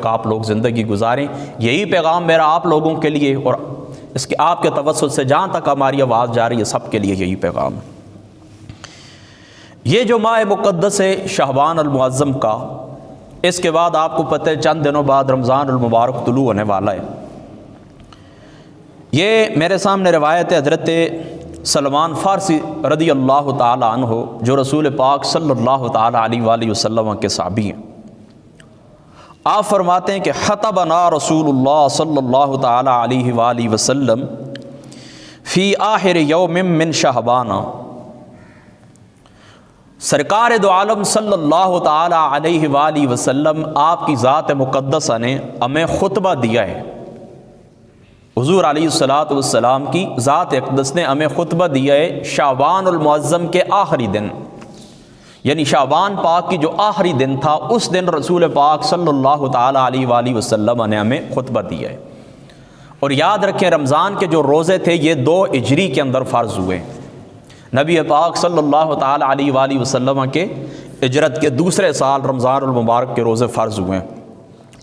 تک آپ لوگ زندگی گزاریں۔ یہی پیغام میرا آپ لوگوں کے لیے، اور اس کے آپ کے توسط سے جہاں تک ہماری آواز جا رہی ہے سب کے لیے یہی پیغام ہے۔ یہ جو ماہ مقدس ہے شعبان المعظم کا، اس کے بعد آپ کو پتہ ہے چند دنوں بعد رمضان المبارک طلوع ہونے والا ہے۔ یہ میرے سامنے روایت ہے حضرت سلمان فارسی رضی اللہ تعالی عنہ، جو رسول پاک صلی اللہ تعالی علیہ وآلہ وسلم کے صحابی ہیں۔ آپ فرماتے ہیں کہ خطبنا رسول اللہ صلی اللہ تعالی علیہ وآلہ وسلم فی آخر یوم من شعبان، سرکار دو عالم صلی اللہ تعالی علیہ وآلہ وسلم آپ کی ذات مقدسہ نے ہمیں خطبہ دیا ہے۔ حضور علیہ الصلوۃ والسلام کی ذات اقدس نے ہمیں خطبہ دیا ہے شعبان المعظم کے آخری دن، یعنی شعبان پاک کی جو آخری دن تھا اس دن رسول پاک صلی اللہ تعالی علیہ وآلہ وسلم نے ہمیں خطبہ دیا ہے۔ اور یاد رکھیں رمضان کے جو روزے تھے یہ 2 ہجری کے اندر فرض ہوئے، نبی پاک صلی اللہ تعالی علیہ وآلہ وسلم کے ہجرت کے دوسرے سال رمضان المبارک کے روزے فرض ہوئے،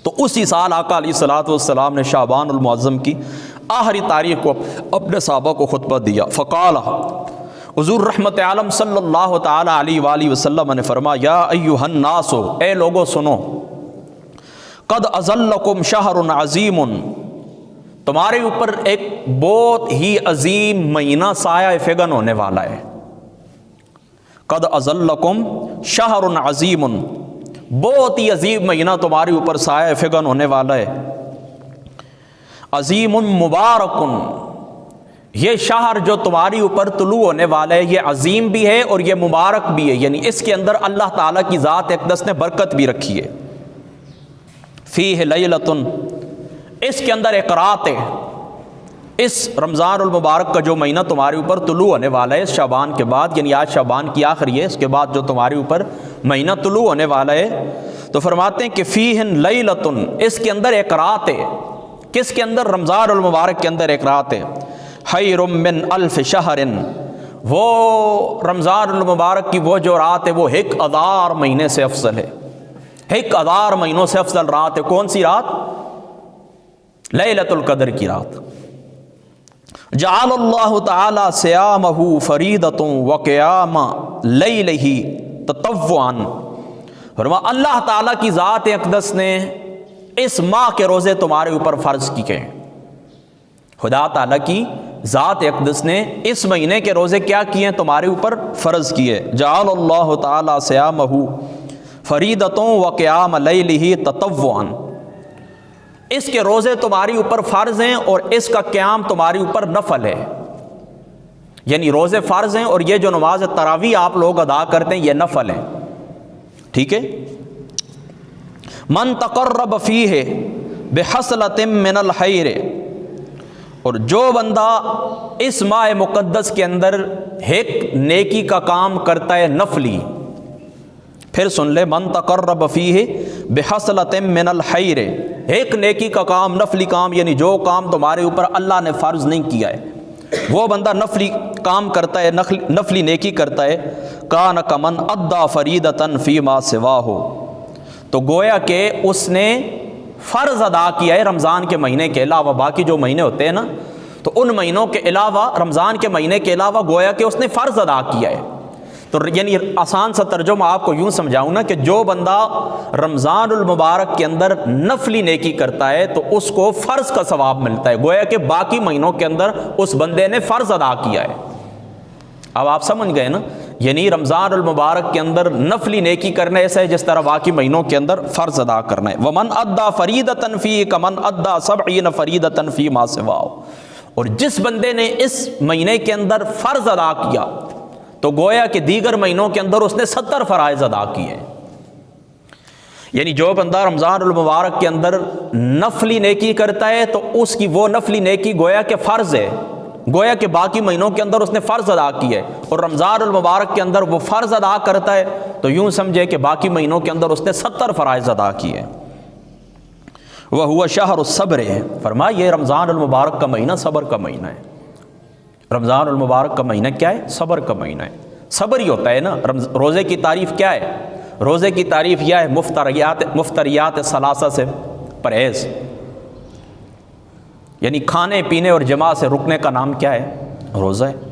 تو اسی سال آقا علیہ الصلوۃ والسلام نے شعبان المعظم کی آخری تاریخ کو اپنے صحابہ کو خطبہ دیا۔ فقال، حضور رحمت عالم صلی اللہ تعالی علیہ وآلہ وسلم نے فرمایا، یا ایھا الناس، اے لوگو سنو، قد اظلکم شہر عظیم، تمہارے اوپر ایک بہت ہی عظیم مہینہ سایہ فگن ہونے والا ہے۔ قد اظلکم شہر عظیم، بہت ہی عظیم مہینہ تمہارے اوپر سایہ فگن ہونے والا ہے۔ عظیم مبارک، یہ شہر جو تمہاری اوپر طلوع ہونے والا ہے یہ عظیم بھی ہے اور یہ مبارک بھی ہے، یعنی اس کے اندر اللہ تعالیٰ کی ذات اقدس نے برکت بھی رکھی ہے۔ فیہ لیلۃ، اس کے اندر ایک رات ہے، اس رمضان المبارک کا جو مہینہ تمہارے اوپر طلوع ہونے والا ہے شعبان کے بعد، یعنی آج شعبان کی آخری ہے، اس کے بعد جو تمہارے اوپر مہینہ طلوع ہونے والا ہے، تو فرماتے ہیں کہ فیہ لیلۃ، اس کے اندر ایک رات ہے۔ کس کے اندر؟ رمضان المبارک کے اندر ایک رات ہے۔ خیر من الف شہر، وہ رمضان المبارک کی وہ جو رات ہے وہ 1000 مہینے سے افضل ہے، 1000 مہینوں سے افضل رات ہے۔ کون سی رات؟ لیلۃ القدر کی رات۔ جعل اللہ تعالی صیامہ فریضۃ وقیام لیلہ تطوعا، فرمایا اللہ تعالیٰ کی ذات اقدس نے اس ماہ کے روزے تمہارے اوپر فرض کیے ہیں۔ خدا تعالیٰ کی ذات اقدس نے اس مہینے کے روزے کیا کیے ہیں؟ تمہارے اوپر فرض کیے۔ جعل اللہ تعالی صیامہ فریضۃ وقیام لیلہ تطوعا، اس کے روزے تمہاری اوپر فرض ہیں اور اس کا قیام تمہاری اوپر نفل ہے، یعنی روزے فرض ہیں اور یہ جو نماز تراویح آپ لوگ ادا کرتے ہیں یہ نفل ہے، ٹھیک ہے۔ من تقرب فیہ بحصلۃ من الخیر، اور جو بندہ اس ماہ مقدس کے اندر ایک نیکی کا کام کرتا ہے نفلی، پھر سن لے، من تقرب فیہ بحصلۃ من الخیر، ایک نیکی کا کام، نفلی کام، یعنی جو کام تمہارے اوپر اللہ نے فرض نہیں کیا ہے وہ بندہ نفلی کام کرتا ہے، نفلی نیکی کرتا ہے، کان کمن ادا فریدۃ فیما سواہ، تو گویا کہ اس نے فرض ادا کیا ہے رمضان کے مہینے کے علاوہ، باقی جو مہینے ہوتے ہیں نا تو ان مہینوں کے علاوہ، رمضان کے مہینے کے علاوہ گویا کہ اس نے فرض ادا کیا ہے۔ تو یعنی آسان سا ترجمہ آپ کو یوں سمجھاؤں نا کہ جو بندہ رمضان المبارک کے اندر نفلی نیکی کرتا ہے تو اس کو فرض کا ثواب ملتا ہے، گویا کہ باقی مہینوں کے اندر اس بندے نے فرض ادا کیا ہے۔ اب آپ سمجھ گئے نا، یعنی رمضان المبارک کے اندر نفلی نیکی کرنا ایسا ہے جس طرح باقی مہینوں کے اندر فرض ادا کرنا ہے۔ وَمَنْ أَدَّى فَرِيدَةً فِيهِ كَمَنْ أَدَّى 70 فَرِيدَةً فِي مَا سِوَاهُ، اور جس بندے نے اس مہینے کے اندر فرض ادا کیا تو گویا کہ دیگر مہینوں کے اندر اس نے 70 فرائض ادا کیے۔ یعنی جو بندہ رمضان المبارک کے اندر نفلی نیکی کرتا ہے تو اس کی وہ نفلی نیکی گویا کہ فرض ہے، گویا کہ باقی مہینوں کے اندر اس نے فرض ادا کی ہے، اور رمضان المبارک کے اندر وہ فرض ادا کرتا ہے تو یوں سمجھے کہ باقی مہینوں کے اندر اس نے 70 فرائض ادا کیے۔ وَهُوَ شَهْرُ الصَّبْرِ، فرمایا یہ رمضان المبارک کا مہینہ صبر کا مہینہ ہے۔ رمضان المبارک کا مہینہ کیا ہے؟ صبر کا مہینہ ہے۔ صبر ہی ہوتا ہے نا۔ روزے کی تعریف کیا ہے؟ روزے کی تعریف یہ ہے مفتریات ثلاثہ سے، پرہیز، یعنی کھانے پینے اور جماع سے رکنے کا نام کیا ہے؟ روزہ ہے۔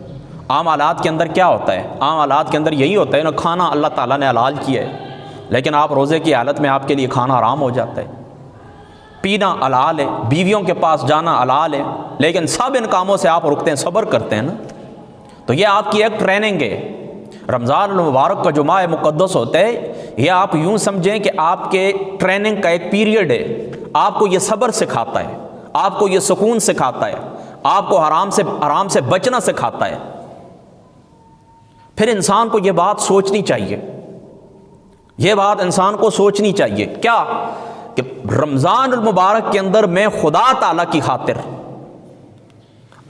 عام حالات کے اندر کیا ہوتا ہے؟ عام حالات کے اندر یہی ہوتا ہے نا، کھانا اللہ تعالیٰ نے حلال کیا ہے، لیکن آپ روزے کی حالت میں آپ کے لیے کھانا حرام ہو جاتا ہے، پینا حلال ہے، بیویوں کے پاس جانا حلال ہے، لیکن سب ان کاموں سے آپ رکتے ہیں، صبر کرتے ہیں نا۔ تو یہ آپ کی ایک ٹریننگ ہے۔ رمضان المبارک کا جو ماہ مقدس ہوتا ہے، یہ آپ یوں سمجھیں کہ آپ کے ٹریننگ کا ایک پیریڈ ہے، آپ کو یہ صبر سکھاتا ہے، آپ کو یہ سکون سکھاتا ہے، آپ کو حرام سے بچنا سکھاتا ہے۔ پھر انسان کو یہ بات سوچنی چاہیے، یہ بات انسان کو سوچنی چاہیے کیا کہ رمضان المبارک کے اندر میں خدا تعالیٰ کی خاطر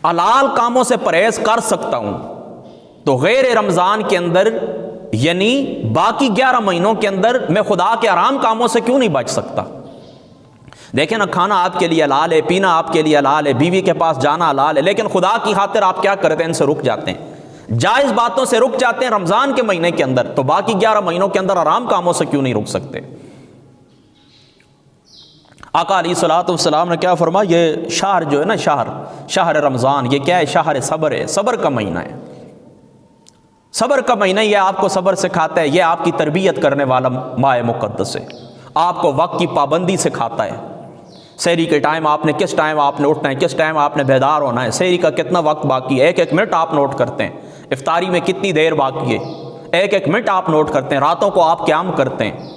حلال کاموں سے پرہیز کر سکتا ہوں، تو غیر رمضان کے اندر یعنی باقی 11 مہینوں کے اندر میں خدا کے حرام کاموں سے کیوں نہیں بچ سکتا؟ دیکھیں نا، کھانا آپ کے لیے حلال ہے، پینا آپ کے لیے حلال ہے، بیوی کے پاس جانا حلال ہے، لیکن خدا کی خاطر آپ کیا کرتے ہیں؟ ان سے رک جاتے ہیں، جائز باتوں سے رک جاتے ہیں رمضان کے مہینے کے اندر، تو باقی 11 مہینوں کے اندر حرام کاموں سے کیوں نہیں رک سکتے؟ آقا علیہ الصلوۃ والسلام نے کیا فرمایا؟ یہ شہر جو ہے نا، شہر رمضان، یہ کیا ہے؟ شہر صبر ہے، صبر کا مہینہ ہے، صبر کا مہینہ، یہ آپ کو صبر سکھاتا ہے، یہ آپ کی تربیت کرنے والا ماہ مقدس ہے، آپ کو وقت کی پابندی سکھاتا ہے۔ سحری کے ٹائم آپ نے کس ٹائم آپ نے اٹھنا ہے، کس ٹائم آپ نے بیدار ہونا ہے، سحری کا کتنا وقت باقی ہے، ایک ایک منٹ آپ نوٹ کرتے ہیں، افطاری میں کتنی دیر باقی ہے، ایک ایک منٹ آپ نوٹ کرتے ہیں، راتوں کو آپ قیام کرتے ہیں،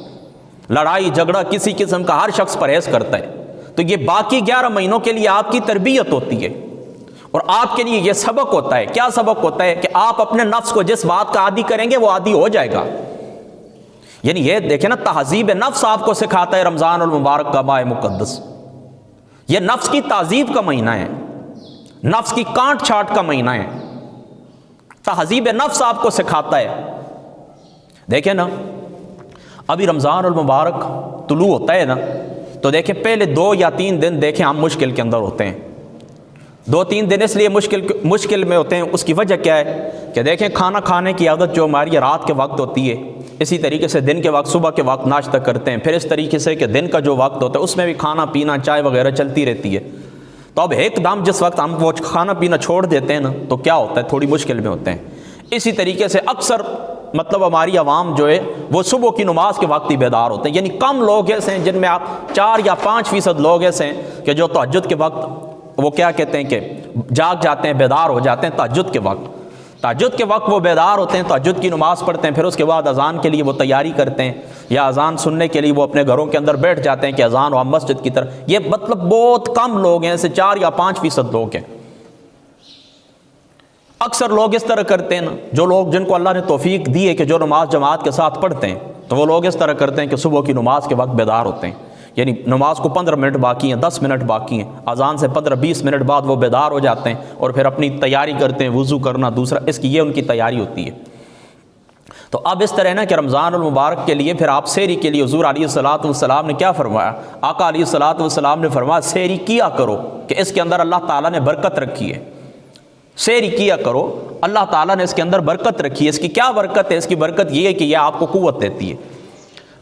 لڑائی جھگڑا کسی قسم کا ہر شخص پرہیز کرتا ہے۔ تو یہ باقی 11 مہینوں کے لیے آپ کی تربیت ہوتی ہے، اور آپ کے لیے یہ سبق ہوتا ہے۔ کیا سبق ہوتا ہے؟ کہ آپ اپنے نفس کو جس بات کا عادی کریں گے وہ عادی ہو جائے گا۔ یعنی یہ دیکھیں نا، تہذیب نفس آپ کو سکھاتا ہے رمضان المبارک کا ماہ مقدس۔ یہ نفس کی تہذیب کا مہینہ ہے، نفس کی کانٹ چھانٹ کا مہینہ ہے، تہذیب نفس آپ کو سکھاتا ہے۔ دیکھیں نا، ابھی رمضان المبارک طلوع ہوتا ہے نا، تو دیکھیں پہلے 2 یا 3 دن دیکھیں ہم مشکل کے اندر ہوتے ہیں۔ 2-3 دن اس لیے مشکل میں ہوتے ہیں، اس کی وجہ کیا ہے کہ دیکھیں کھانا کھانے کی عادت جو ہماری رات کے وقت ہوتی ہے، اسی طریقے سے دن کے وقت صبح کے وقت ناشتہ کرتے ہیں، پھر اس طریقے سے کہ دن کا جو وقت ہوتا ہے اس میں بھی کھانا پینا چائے وغیرہ چلتی رہتی ہے۔ تو اب ایک دم جس وقت ہم وہ کھانا پینا چھوڑ دیتے ہیں نا، تو کیا ہوتا ہے؟ تھوڑی مشکل میں ہوتے ہیں۔ اسی طریقے سے اکثر مطلب ہماری عوام جو ہے وہ صبح کی نماز کے وقت ہی بیدار ہوتے ہیں، یعنی کم لوگ ایسے ہیں جن میں آپ 4 یا 5% لوگ ایسے ہیں کہ جو تہجد کے وقت وہ کیا کہتے ہیں کہ جاگ جاتے ہیں، بیدار ہو جاتے ہیں تہجد کے وقت۔ تہجد کے وقت وہ بیدار ہوتے ہیں، تہجد کی نماز پڑھتے ہیں، پھر اس کے بعد اذان کے لیے وہ تیاری کرتے ہیں، یا اذان سننے کے لیے وہ اپنے گھروں کے اندر بیٹھ جاتے ہیں کہ اذان ہو مسجد کی طرف۔ یہ مطلب بہت کم لوگ ہیں، ایسے 4 یا 5% لوگ ہیں۔ اکثر لوگ اس طرح کرتے ہیں نا، جو لوگ جن کو اللہ نے توفیق دی ہے کہ جو نماز جماعت کے ساتھ پڑھتے ہیں، تو وہ لوگ اس طرح کرتے ہیں کہ صبح کی نماز کے وقت بیدار ہوتے ہیں، یعنی نماز کو 15 منٹ باقی ہیں، 10 منٹ باقی ہیں، اذان سے 15-20 منٹ بعد وہ بیدار ہو جاتے ہیں اور پھر اپنی تیاری کرتے ہیں، وضو کرنا دوسرا، اس کی یہ ان کی تیاری ہوتی ہے۔ تو اب اس طرح نا کہ رمضان المبارک کے لیے پھر آپ سحری کے لیے حضور علیہ الصلوۃ والسلام نے کیا فرمایا؟ آقا علیہ الصلوۃ والسلام نے فرمایا سحری کیا کرو کہ اس کے اندر اللہ تعالیٰ نے برکت رکھی ہے، سحری کیا کرو، اللہ تعالیٰ نے اس کے اندر برکت رکھی ہے۔ اس کی کیا برکت ہے؟ اس کی برکت یہ ہے کہ یہ آپ کو قوت دیتی ہے۔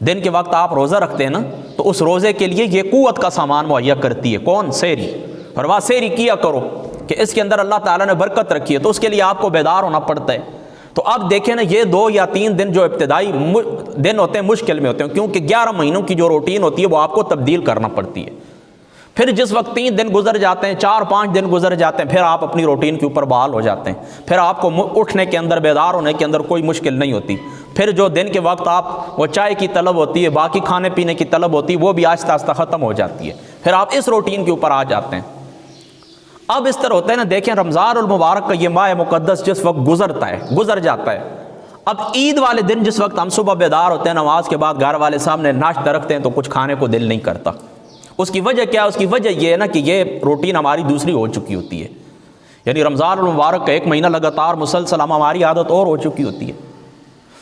دن کے وقت آپ روزہ رکھتے ہیں نا، تو اس روزے کے لیے یہ قوت کا سامان مہیا کرتی ہے۔ کون؟ سحری۔ فرمایا سحری کیا کرو کہ اس کے اندر اللہ تعالیٰ نے برکت رکھی ہے، تو اس کے لیے آپ کو بیدار ہونا پڑتا ہے۔ تو اب دیکھیں نا، یہ 2 یا 3 دن جو ابتدائی دن ہوتے ہیں مشکل میں ہوتے ہیں، کیونکہ 11 مہینوں کی جو روٹین ہوتی ہے وہ آپ کو تبدیل کرنا پڑتی ہے۔ پھر جس وقت 3 دن گزر جاتے ہیں، 4-5 دن گزر جاتے ہیں، پھر آپ اپنی روٹین کے اوپر بحال ہو جاتے ہیں، پھر آپ کو اٹھنے کے اندر بیدار ہونے کے اندر کوئی مشکل نہیں ہوتی۔ پھر جو دن کے وقت آپ وہ چائے کی طلب ہوتی ہے، باقی کھانے پینے کی طلب ہوتی ہے، وہ بھی آہستہ آہستہ ختم ہو جاتی ہے، پھر آپ اس روٹین کے اوپر آ جاتے ہیں۔ اب اس طرح ہوتا ہے نا، دیکھیں رمضان المبارک کا یہ ماہ مقدس جس وقت گزر جاتا ہے، اب عید والے دن جس وقت ہم صبح بیدار ہوتے ہیں، نماز کے بعد گھر والے سامنے ناشتہ رکھتے ہیں، تو کچھ کھانے کو دل نہیں کرتا۔ اس کی وجہ کیا ہے؟ اس کی وجہ یہ ہے نا کہ یہ روٹین ہماری دوسری ہو چکی ہوتی ہے، یعنی رمضان المبارک کا 1 مہینہ لگاتار مسلسل ہماری عادت اور ہو چکی ہوتی ہے۔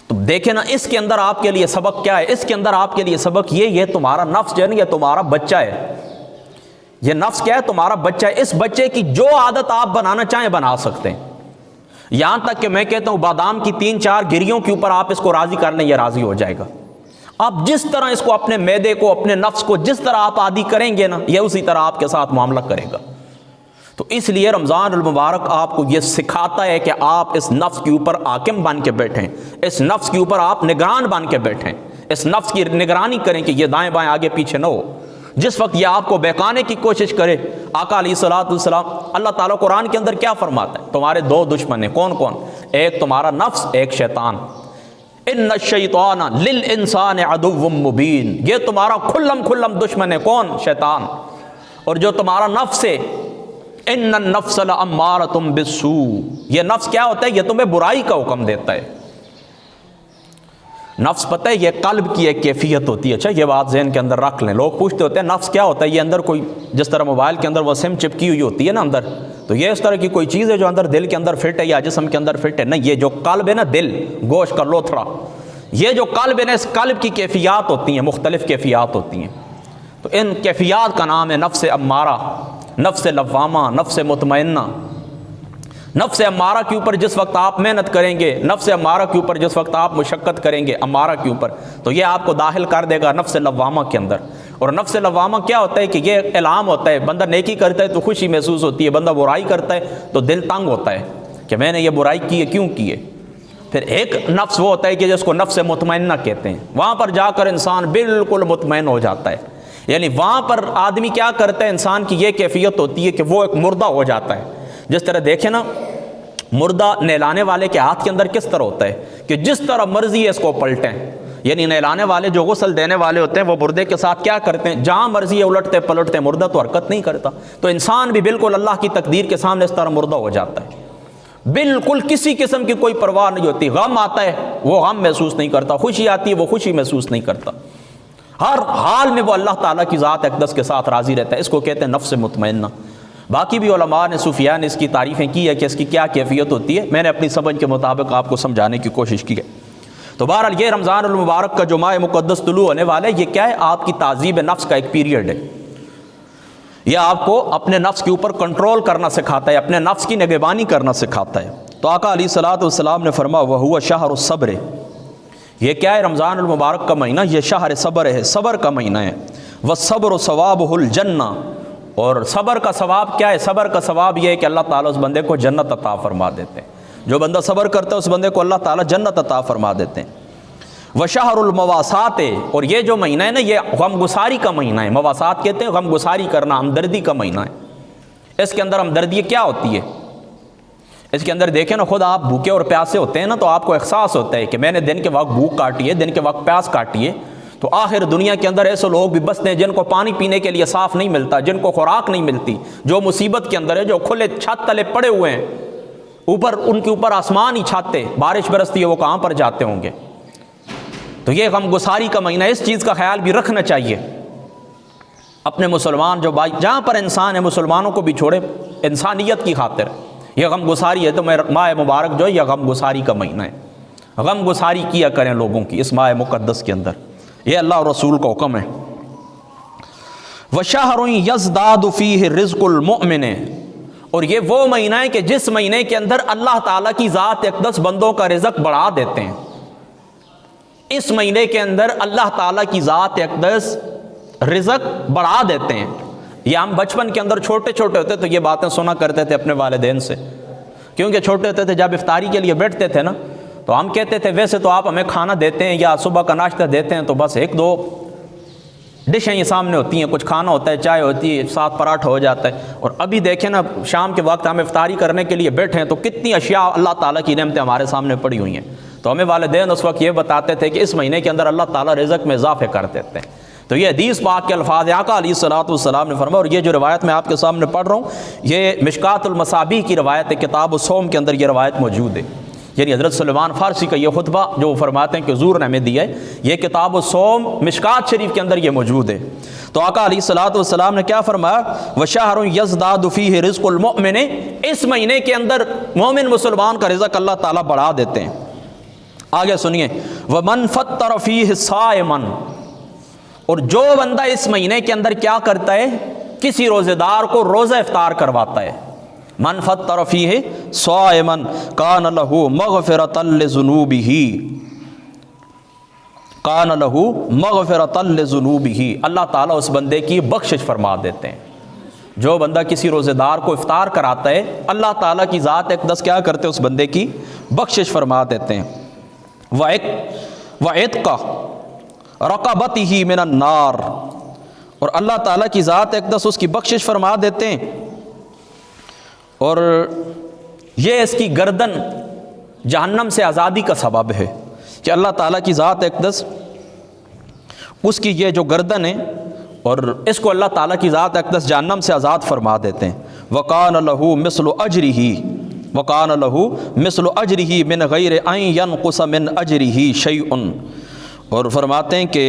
تو دیکھیں نا، اس کے اندر آپ کے لیے سبق کیا ہے؟ اس کے اندر آپ کے لیے سبق یہ تمہارا نفس جو ہے نا، یہ تمہارا بچہ ہے۔ یہ نفس کیا ہے؟ تمہارا بچہ ہے۔ اس بچے کی جو عادت آپ بنانا چاہیں بنا سکتے ہیں، یہاں تک کہ میں کہتا ہوں بادام کی 3-4 گریوں کے اوپر آپ اس کو راضی کر لیں، یہ راضی ہو جائے گا۔ آپ جس طرح اس کو اپنے معدے کو اپنے نفس کو جس طرح آپ عادی کریں گے نا یہ اسی طرح آپ کے ساتھ معاملہ کرے گا۔ تو اس لیے رمضان المبارک آپ کو یہ سکھاتا ہے کہ آپ اس نفس کے اوپر حاکم بن کے بیٹھیں، اس نفس کے اوپر آپ نگران بن کے بیٹھیں، اس نفس کی نگرانی کریں کہ یہ دائیں بائیں آگے پیچھے نہ ہو۔ جس وقت یہ آپ کو بہکانے کی کوشش کرے، آقا علیہ الصلوۃ والسلام، اللہ تعالیٰ قرآن کے اندر کیا فرماتا ہے؟ تمہارے دو دشمن ہیں، کون کون؟ ایک تمہارا نفس، ایک شیطان۔ ان الشیطان للانسان عدو مبین، یہ تمہارا کھلم کھلم دشمن ہے، کون؟ شیطان۔ اور جو تمہارا نفس ہے، ان النفس لامارۃ بالسوء، یہ نفس کیا ہوتا ہے؟ یہ تمہیں برائی کا حکم دیتا ہے۔ نفس پتہ ہے یہ قلب کی ایک کیفیت ہوتی ہے۔ اچھا یہ بات ذہن کے اندر رکھ لیں، لوگ پوچھتے ہوتے ہیں نفس کیا ہوتا ہے؟ یہ اندر کوئی، جس طرح موبائل کے اندر وہ سم چپکی ہوئی ہوتی ہے نا اندر، تو یہ اس طرح کی کوئی چیز ہے جو اندر دل کے اندر فٹ ہے یا جسم کے اندر فٹ ہے؟ نہیں، یہ جو قلب ہے نا، دل گوشت کا لوتھڑا، یہ جو قلب ہے نا، اس قلب کی کیفیات ہوتی ہیں، مختلف کیفیات ہوتی ہیں۔ تو ان کیفیات کا نام ہے نفس امارہ، نفس لوامہ، نفس مطمئنہ۔ نفس امارہ کے اوپر جس وقت آپ محنت کریں گے، نفس امارہ کے اوپر جس وقت آپ مشقت کریں گے امارہ کے اوپر، تو یہ آپ کو داخل کر دے گا نفس لوامہ کے اندر۔ اور نفس لوامہ کیا ہوتا ہے کہ یہ الہام ہوتا ہے، بندہ نیکی کرتا ہے تو خوشی محسوس ہوتی ہے، بندہ برائی کرتا ہے تو دل تنگ ہوتا ہے کہ میں نے یہ برائی کی ہے، کیوں کی ہے۔ پھر ایک نفس وہ ہوتا ہے کہ جس کو نفس مطمئنہ کہتے ہیں، وہاں پر جا کر انسان بالکل مطمئن ہو جاتا ہے، یعنی وہاں پر آدمی کیا کرتا ہے، انسان کی یہ کیفیت ہوتی ہے کہ وہ ایک مردہ ہو جاتا ہے۔ جس طرح دیکھیں نا، مردہ نہلانے والے کے ہاتھ کے اندر کس طرح ہوتا ہے کہ جس طرح مرضی ہے اس کو پلٹیں، یعنی نہلانے والے جو غسل دینے والے ہوتے ہیں وہ مردے کے ساتھ کیا کرتے ہیں، جہاں مرضی ہے الٹتے پلٹتے، مردہ تو حرکت نہیں کرتا۔ تو انسان بھی بالکل اللہ کی تقدیر کے سامنے اس طرح مردہ ہو جاتا ہے، بالکل کسی قسم کی کوئی پرواہ نہیں ہوتی۔ غم آتا ہے وہ غم محسوس نہیں کرتا، خوشی آتی ہے وہ خوشی محسوس نہیں کرتا، ہر حال میں وہ اللہ تعالیٰ کی ذات اقدس کے ساتھ راضی رہتا ہے۔ اس کو کہتے ہیں نفس مطمئنہ۔ باقی بھی علماء نے، صوفیاء نے اس کی تعریفیں کی ہے کہ اس کی کیا کیفیت ہوتی ہے، میں نے اپنی سمجھ کے مطابق آپ کو سمجھانے کی کوشش کی ہے۔ تو بہرحال یہ رمضان المبارک کا جو ماہ مقدس طلوع ہونے والا ہے، یہ کیا ہے؟ آپ کی تعذیب نفس کا ایک پیریڈ ہے۔ یہ آپ کو اپنے نفس کے اوپر کنٹرول کرنا سکھاتا ہے، اپنے نفس کی نگہبانی کرنا سکھاتا ہے۔ تو آقا علیہ الصلوۃ والسلام نے فرمایا وَهُوَ شَهْرُ الصَّبْرِ، یہ کیا ہے؟ رمضان المبارک کا مہینہ یہ شہر صبر ہے، صبر کا مہینہ ہے۔ وَالصَّبْرُ ثَوَابُهُ الْجَنَّةُ، اور صبر کا ثواب کیا ہے؟ صبر کا ثواب یہ ہے کہ اللہ تعالیٰ اس بندے کو جنت عطا فرما دیتے ہیں، جو بندہ صبر کرتا ہے اس بندے کو اللہ تعالیٰ جنت عطا فرما دیتے ہیں۔ وَشَهْرُ الْمَوَاسَاتِ، اور یہ جو مہینہ ہے نا یہ غم گساری کا مہینہ ہے۔ مواسات کہتے ہیں غم گساری کرنا، ہمدردی کا مہینہ ہے۔ اس کے اندر ہمدردی کیا ہوتی ہے؟ اس کے اندر دیکھیں نا، خود آپ بھوکے اور پیاسے ہوتے ہیں نا تو آپ کو احساس ہوتا ہے کہ میں نے دن کے وقت بھوک کاٹی ہے، دن کے وقت پیاس کاٹی ہے۔ تو آخر دنیا کے اندر ایسے لوگ بھی بستے ہیں جن کو پانی پینے کے لیے صاف نہیں ملتا، جن کو خوراک نہیں ملتی، جو مصیبت کے اندر ہے، جو کھلے چھت تلے پڑے ہوئے ہیں، اوپر ان کے اوپر آسمان ہی چھاتے، بارش برستی ہے وہ کہاں پر جاتے ہوں گے۔ تو یہ غم گساری کا مہینہ، اس چیز کا خیال بھی رکھنا چاہیے اپنے مسلمان جو بھائی، جہاں پر انسان ہے مسلمانوں کو بھی چھوڑے انسانیت کی خاطر۔ یہ غم گساری ہے تو ماہ مبارک جو ہے یہ غم گساری کا مہینہ ہے، غم گساری کیا کریں لوگوں کی اس ماہ مقدس کے اندر، یہ اللہ اور رسول کا حکم ہے۔ وَشَهْرٌ يَزْدَادُ فِيهِ رِزْقُ الْمُؤْمِنِ، اور یہ وہ مہینہ ہے کہ جس مہینے کے اندر اللہ تعالیٰ کی ذات اقدس بندوں کا رزق بڑھا دیتے ہیں۔ اس مہینے کے اندر اللہ تعالیٰ کی ذات اقدس رزق بڑھا دیتے ہیں۔ یہ ہم بچپن کے اندر چھوٹے چھوٹے ہوتے تو یہ باتیں سنا کرتے تھے اپنے والدین سے، کیونکہ چھوٹے ہوتے تھے جب افطاری کے لیے بیٹھتے تھے نا تو ہم کہتے تھے ویسے تو آپ ہمیں کھانا دیتے ہیں یا صبح کا ناشتہ دیتے ہیں تو بس ایک دو ڈشیں یہ سامنے ہوتی ہیں، کچھ کھانا ہوتا ہے، چائے ہوتی ہے، ساتھ پراٹھا ہو جاتا ہے۔ اور ابھی دیکھیں نا شام کے وقت ہم افطاری کرنے کے لیے بیٹھے ہیں تو کتنی اشیاء اللہ تعالیٰ کی نعمتیں ہمارے سامنے پڑی ہوئی ہیں۔ تو ہمیں والدین اس وقت یہ بتاتے تھے کہ اس مہینے کے اندر اللہ تعالیٰ رزق میں اضافے کر دیتے ہیں۔ تو یہ حدیث پاک کے الفاظ آقا علیہ الصلوۃ والسلام نے فرمایا، اور یہ جو روایت میں آپ کے سامنے پڑھ رہا ہوں یہ مشکات المصابیح کی روایت ہے، کتاب الصوم کے اندر یہ روایت موجود ہے۔ یعنی حضرت سلیمان فارسی کا یہ خطبہ جو وہ فرماتے ہیں کہ حضور نے ہمیں دیا ہے، یہ کتاب الصوم مشکات شریف کے اندر یہ موجود ہے۔ تو آقا علیہ الصلوۃ والسلام نے کیا فرمایا؟ وَشَهْرٌ يَزْدَادُ فِيهِ رِزْقُ الْمُؤْمِنِ، اس مہینے کے اندر مومن مسلمان کا رزق اللہ تعالیٰ بڑھا دیتے ہیں۔ آگے سنیے، وَمَنْ فَطَّرَ فِيهِ صَائِمًا، اور جو بندہ اس مہینے کے اندر کیا کرتا ہے، کسی روزے دار کو روزہ افطار کرواتا ہے، من فطر فیہ صائما کان لہ مغفرۃ لذنوبہ، کان لہ مغفرۃ لذنوبہ، اللہ تعالیٰ اس بندے کی بخشش فرما دیتے ہیں۔ جو بندہ کسی روزے دار کو افطار کراتا ہے، اللہ تعالیٰ کی ذات اقدس کیا کرتے ہیں، اس بندے کی بخشش فرما دیتے ہیں۔ وعتق رقبتہ من النار، اور اللہ تعالیٰ کی ذات اقدس اس کی بخشش فرما دیتے ہیں، اور یہ اس کی گردن جہنم سے آزادی کا سبب ہے کہ اللہ تعالیٰ کی ذات اقدس اس کی یہ جو گردن ہے، اور اس کو اللہ تعالیٰ کی ذات اقدس جہنم سے آزاد فرما دیتے ہیں۔ وَقَانَ لَهُ مِثْلُ أَجْرِهِ وَقَانَ لَهُ مِثْلُ أَجْرِهِ مِنْ غَيْرِ أَنْ يَنْقُصَ مِنْ أَجْرِهِ شَيْءٌ، اور فرماتے ہیں کہ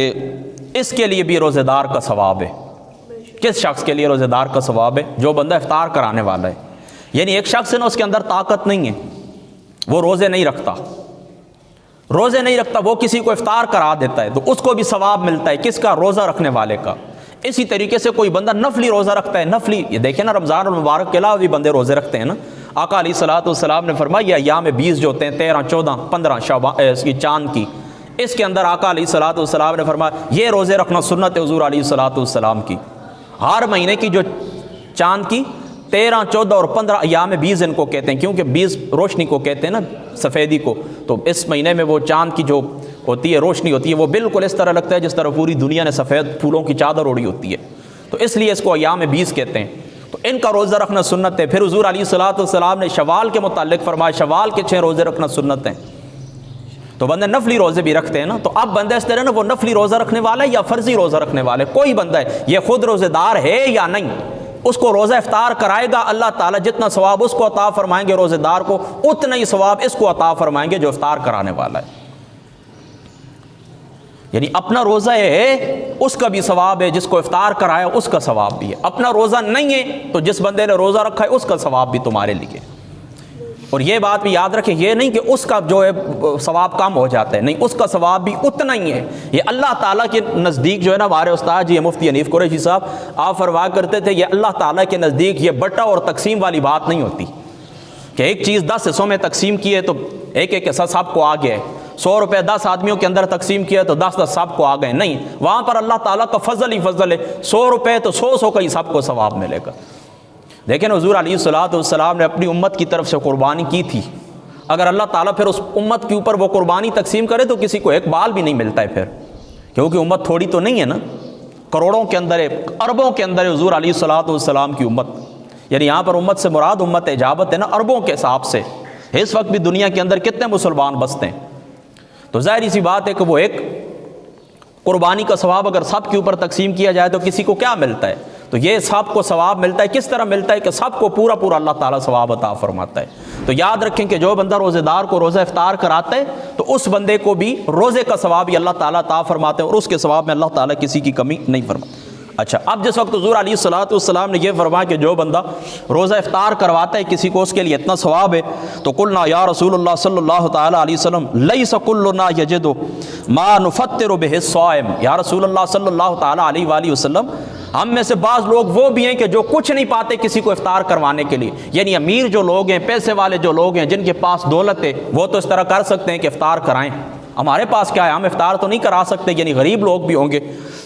اس کے لیے بھی روزے دار کا ثواب ہے۔ کس شخص کے لیے روزے دار کا ثواب ہے؟ جو بندہ افطار کرانے والا ہے، یعنی ایک شخص ہے نا، اس کے اندر طاقت نہیں ہے، وہ روزے نہیں رکھتا، وہ کسی کو افطار کرا دیتا ہے تو اس کو بھی ثواب ملتا ہے۔ کس کا؟ روزہ رکھنے والے کا۔ اسی طریقے سے کوئی بندہ نفلی روزہ رکھتا ہے، نفلی، یہ دیکھیں نا، رمضان المبارک کے علاوہ بھی بندے روزے رکھتے ہیں نا۔ آقا علیہ الصلوۃ والسلام نے فرمایا یہ ایام 20 جو ہوتے ہیں، 13، 14، 15 شعبان اس کی چاند کی، اس کے اندر آقا علیہ الصلوۃ والسلام نے فرمایا یہ روزے رکھنا سنت ہے حضور علیہ الصلوۃ والسلام کی۔ ہر مہینے کی جو چاند کی 13، 14 اور 15 ایام 20 ان کو کہتے ہیں، کیونکہ 20 روشنی کو کہتے ہیں نا، سفیدی کو، تو اس مہینے میں وہ چاند کی جو ہوتی ہے روشنی ہوتی ہے، وہ بالکل اس طرح لگتا ہے جس طرح پوری دنیا نے سفید پھولوں کی چادر اوڑھی ہوتی ہے، تو اس لیے اس کو ایام 20 کہتے ہیں۔ تو ان کا روزہ رکھنا سنت ہے۔ پھر حضور علیہ الصلوۃ والسلام نے شوال کے متعلق فرمایا شوال کے 6 روزے رکھنا سنت ہیں۔ تو بندے نفلی روزے بھی رکھتے ہیں نا، تو اب بندہ اس طرح نا، وہ نفلی روزہ رکھنے والا ہے یا فرضی روزہ رکھنے والا ہے، کوئی بندہ ہے یہ خود روزے دار ہے یا نہیں، اس کو روزہ افطار کرائے گا، اللہ تعالیٰ جتنا ثواب اس کو عطا فرمائیں گے روزے دار کو، اتنا ہی ثواب اس کو عطا فرمائیں گے جو افطار کرانے والا ہے۔ یعنی اپنا روزہ ہے اس کا بھی ثواب ہے، جس کو افطار کرایا اس کا ثواب بھی ہے۔ اپنا روزہ نہیں ہے تو جس بندے نے روزہ رکھا ہے اس کا ثواب بھی تمہارے لیے۔ اور یہ بات بھی یاد رکھیں، یہ نہیں کہ اس کا جو ہے ثواب کم ہو جاتا ہے، نہیں، اس کا ثواب بھی اتنا ہی ہے۔ یہ اللہ تعالیٰ کے نزدیک جو ہے نا، ہمارے استاد جی مفتی حنیف قریشی صاحب آپ فرمایا کرتے تھے، یہ اللہ تعالیٰ کے نزدیک یہ بٹا اور تقسیم والی بات نہیں ہوتی کہ ایک چیز 10 حصوں میں تقسیم کی ہے تو ایک ایک حصہ سب کو آ گیا ہے، 100 روپے 10 آدمیوں کے اندر تقسیم کیا تو 10 سب کو آ گئے، نہیں، وہاں پر اللہ تعالیٰ کا فضل ہی فضل ہے، 100 روپے تو 100 کا ہی سب کو ثواب ملے گا۔ لیکن حضور علیہ الصلوۃ والسلام نے اپنی امت کی طرف سے قربانی کی تھی، اگر اللہ تعالیٰ پھر اس امت کے اوپر وہ قربانی تقسیم کرے تو کسی کو ایک بال بھی نہیں ملتا ہے پھر، کیونکہ امت تھوڑی تو نہیں ہے نا، کروڑوں کے اندر ہے، اربوں کے اندر ہے حضور علیہ الصلوۃ والسلام کی امت، یعنی یہاں پر امت سے مراد امت اجابت ہے نا، اربوں کے حساب سے۔ اس وقت بھی دنیا کے اندر کتنے مسلمان بستے ہیں، تو ظاہری سی بات ہے کہ وہ ایک قربانی کا ثواب اگر سب کے اوپر تقسیم کیا جائے تو کسی کو کیا ملتا ہے؟ تو یہ سب کو ثواب ملتا ہے۔ کس طرح ملتا ہے؟ کہ سب کو پورا پورا اللہ تعالیٰ ثواب عطا فرماتا ہے۔ تو یاد رکھیں کہ جو بندہ روزے دار کو روزہ افطار کراتا ہے تو اس بندے کو بھی روزے کا ثواب ہی اللہ تعالیٰ عطا فرماتے ہیں، اور اس کے ثواب میں اللہ تعالیٰ کسی کی کمی نہیں فرماتا۔ اچھا، اب جس وقت حضور علیہ الصلوۃ والسلام نے یہ فرمایا کہ جو بندہ روزہ افطار کرواتا ہے کسی کو، اس کے لیے اتنا ثواب ہے، تو قلنا یا رسول اللہ صلی اللہ تعالیٰ علیہ وسلم لیس کلنا یجد ما نفطر بہ الصائم، یا رسول اللہ صلی اللہ تعالیٰ علیہ وآلہ وسلم، ہم میں سے بعض لوگ وہ بھی ہیں کہ جو کچھ نہیں پاتے کسی کو افطار کروانے کے لیے، یعنی امیر جو لوگ ہیں، پیسے والے جو لوگ ہیں، جن کے پاس دولت ہے، وہ تو اس طرح کر سکتے ہیں کہ افطار کرائیں، ہمارے پاس کیا ہے، ہم افطار تو نہیں کرا سکتے، یعنی غریب لوگ بھی ہوں گے۔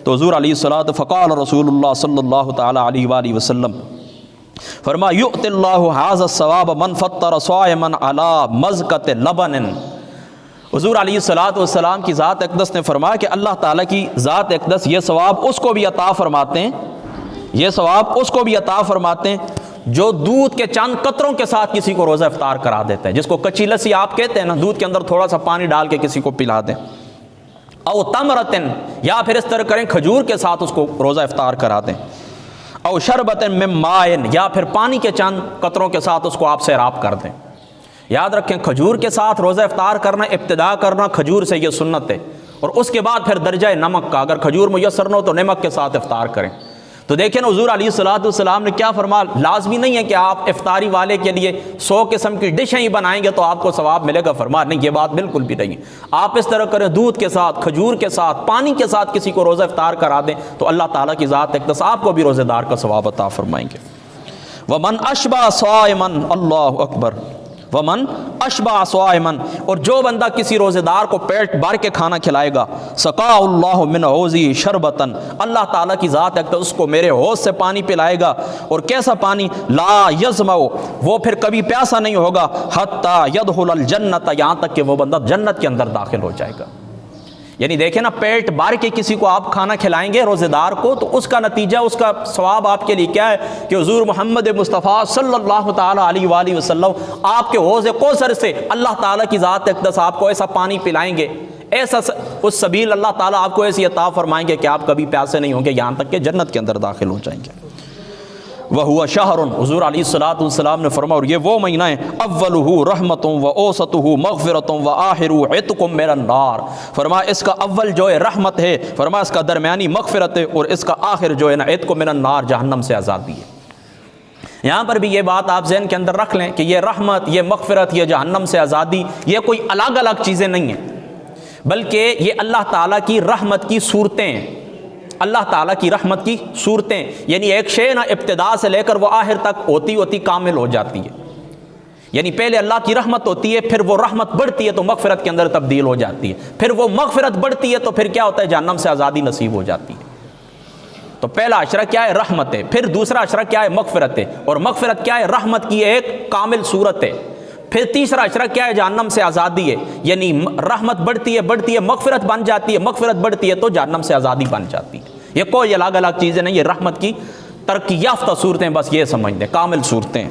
تو حضور علیہ الصلوۃ فقال رسول اللہ صلی اللہ تعالیٰ علیہ وآلہ وسلم، فرمایا یؤتی اللہ ھذا الثواب من فطر صائما علی مزقۃ لبن۔ حضور علیہ الصلوۃ والسلام کی ذات اقدس نے فرمایا کہ اللہ تعالیٰ کی ذات اقدس یہ ثواب اس کو بھی عطا فرماتے ہیں، یہ ثواب اس کو بھی عطا فرماتے ہیں جو دودھ کے چند قطروں کے ساتھ کسی کو روزہ افطار کرا دیتا ہے، جس کو کچی لسی آپ کہتے ہیں نا، دودھ کے اندر تھوڑا سا پانی ڈال کے کسی کو پلا دیں، او تمرتن، یا پھر اس طرح کریں کھجور کے ساتھ اس کو روزہ افطار کرا دیں، او شربتن من مائن، یا پھر پانی کے چند قطروں کے ساتھ اس کو آپ سیراب کر دیں۔ یاد رکھیں کھجور کے ساتھ روزہ افطار کرنا، ابتدا کرنا کھجور سے یہ سنت ہے، اور اس کے بعد پھر درجہ نمک کا، اگر کھجور میسر نہ ہو تو نمک کے ساتھ افطار کریں۔ تو دیکھیں نا حضور علیہ الصلوۃ والسلام نے کیا فرمایا، لازمی نہیں ہے کہ آپ افطاری والے کے لیے 100 قسم کی ڈشیں ہی بنائیں گے تو آپ کو ثواب ملے گا، فرمایا نہیں، یہ بات بالکل بھی نہیں ہے۔ آپ اس طرح کریں، دودھ کے ساتھ، کھجور کے ساتھ، پانی کے ساتھ کسی کو روزہ افطار کرا دیں تو اللہ تعالیٰ کی ذات اقدس آپ کو بھی روزے دار کا ثواب عطا فرمائیں گے۔ ومن اشبع صائما، اللہ اکبر، ومن اشبع صائمن، اور جو بندہ کسی روزے دار کو پیٹ بھر کے کھانا کھلائے گا، سقا اللہ من حوضی شربتن، اللہ تعالیٰ کی ذات ہے کہ اس کو میرے حوض سے پانی پلائے گا، اور کیسا پانی، لا یظمأ، وہ پھر کبھی پیاسا نہیں ہوگا، حتی یدخل الجنت، یہاں تک کہ وہ بندہ جنت کے اندر داخل ہو جائے گا۔ یعنی دیکھیں نا، پیٹ بھر کے کسی کو آپ کھانا کھلائیں گے روزے دار کو، تو اس کا نتیجہ، اس کا ثواب آپ کے لیے کیا ہے کہ حضور محمد مصطفیٰ صلی اللہ تعالیٰ علیہ وآلہ وسلم آپ کے حوض کوثر سے اللہ تعالیٰ کی ذات اقدس آپ کو ایسا پانی پلائیں گے، ایسا اس سبیل اللہ تعالیٰ آپ کو ایسی عطا فرمائیں گے کہ آپ کبھی پیاسے نہیں ہوں گے، یہاں تک کہ جنت کے اندر داخل ہو جائیں گے۔ وَهُوَ شَهْرٌ، حضور علیہ الصلوۃ والسلام نے فرمایا، اور یہ وہ مہینہ ہے، اولہ رحمت و اوسطہ مغفرت و آخر عتق من النار، فرمایا اس کا اول جو ہے رحمت ہے، فرمایا اس کا درمیانی مغفرت ہے، اور اس کا آخر جو ہے نا عتق من النار، جہنم سے آزادی ہے۔ یہاں پر بھی یہ بات آپ ذہن کے اندر رکھ لیں کہ یہ رحمت، یہ مغفرت، یہ جہنم سے آزادی، یہ کوئی الگ الگ چیزیں نہیں ہیں، بلکہ یہ اللہ تعالیٰ کی رحمت کی صورتیں ہیں، اللہ تعالیٰ کی رحمت کی صورتیں، یعنی ایک شے نہ ابتدا سے لے کر وہ آخر تک ہوتی کامل ہو جاتی ہے، یعنی پہلے اللہ کی رحمت ہوتی ہے، پھر وہ رحمت بڑھتی ہے تو مغفرت کے اندر تبدیل ہو جاتی ہے، پھر وہ مغفرت بڑھتی ہے تو پھر کیا ہوتا ہے، جہنم سے آزادی نصیب ہو جاتی ہے۔ تو پہلا اشرہ کیا ہے، رحمت ہے، پھر دوسرا اشرہ کیا ہے، مغفرت ہے، اور مغفرت کیا ہے، رحمت کی ایک کامل صورت ہے، پھر تیسرا اشرہ کیا ہے، جہنم سے آزادی ہے، یعنی رحمت بڑھتی ہے، مغفرت بن جاتی ہے، مغفرت بڑھتی ہے تو جہنم سے آزادی بن جاتی ہے۔ یہ کوئی الگ الگ چیزیں نہیں، یہ رحمت کی ترقی یافتہ صورتیں، بس یہ سمجھ لیں، کامل صورتیں۔